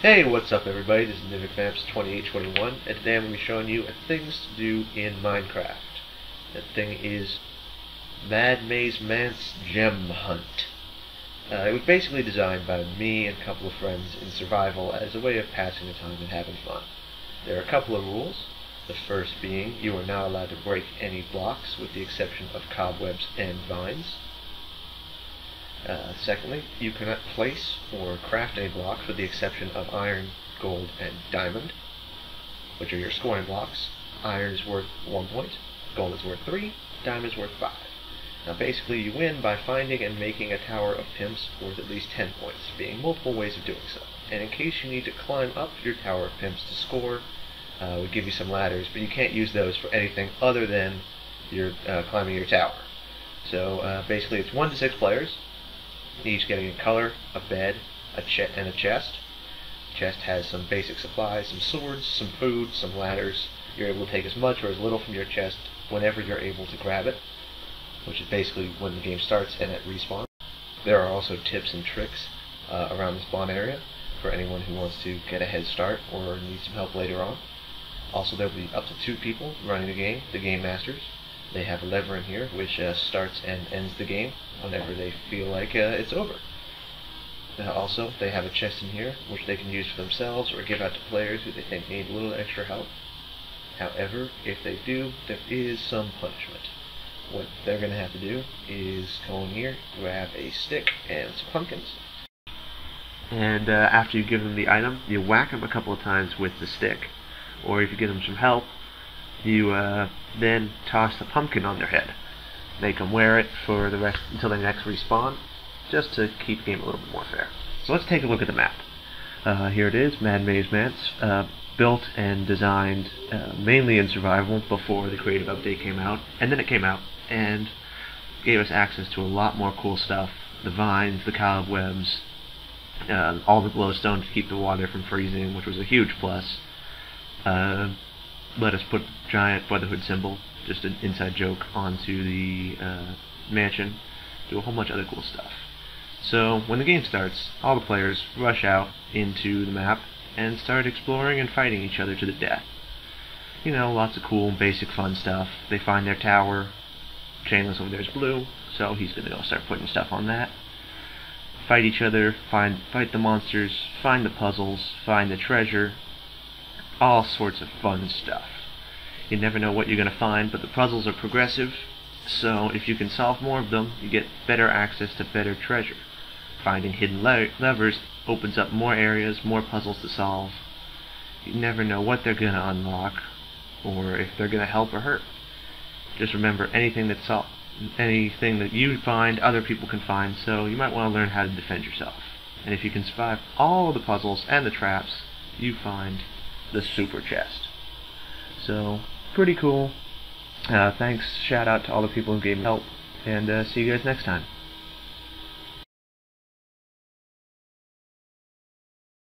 Hey, what's up everybody? This is Manse 2821, and today I'm going to be showing you things to do in Minecraft. That thing is Manse Gem Hunt. It was basically designed by me and a couple of friends in survival as a way of passing the time and having fun. There are a couple of rules. The first being you are not allowed to break any blocks with the exception of cobwebs and vines. Secondly, you cannot place or craft any blocks with the exception of iron, gold, and diamond, which are your scoring blocks. Iron is worth 1 point, gold is worth 3, diamond is worth 5. Now basically you win by finding and making a Tower of Pimps worth at least 10 points, being multiple ways of doing so. And in case you need to climb up your Tower of Pimps to score, we give you some ladders, but you can't use those for anything other than your climbing your tower. So basically it's 1 to 6 players, each getting a color, a bed, and a chest. The chest has some basic supplies, some swords, some food, some ladders. You're able to take as much or as little from your chest whenever you're able to grab it, which is basically when the game starts and at respawn. There are also tips and tricks around the spawn area for anyone who wants to get a head start or needs some help later on. Also, there will be up to 2 people running the game masters. They have a lever in here which starts and ends the game whenever they feel like it's over. Also, they have a chest in here which they can use for themselves or give out to players who they think need a little extra help. However, if they do, there is some punishment. What they're going to have to do is go in here, grab a stick and some pumpkins. And after you give them the item, you whack them a couple of times with the stick. Or if you give them some help, you then toss the pumpkin on their head. Make them wear it for the rest until they next respawn, just to keep the game a little bit more fair. So let's take a look at the map. Here it is, Manse, built and designed mainly in survival before the creative update came out, and then it came out and gave us access to a lot more cool stuff. The vines, the cobwebs, all the glowstone to keep the water from freezing, which was a huge plus. Let us put a giant Brotherhood symbol, just an inside joke, onto the mansion. Do a whole bunch of other cool stuff. So when the game starts, all the players rush out into the map and start exploring and fighting each other to the death. You know, lots of cool, basic fun stuff. They find their tower. Chainless over there is blue, so he's gonna go start putting stuff on that. Fight each other, fight the monsters, find the puzzles, find the treasure. All sorts of fun stuff. You never know what you're going to find, but the puzzles are progressive, so if you can solve more of them, you get better access to better treasure. Finding hidden levers opens up more areas, more puzzles to solve. You never know what they're going to unlock, or if they're going to help or hurt. Just remember, anything that you find, other people can find, so you might want to learn how to defend yourself. And if you can survive all of the puzzles and the traps, you find the super chest. So, pretty cool. Thanks, shout out to all the people who gave me help, and see you guys next time.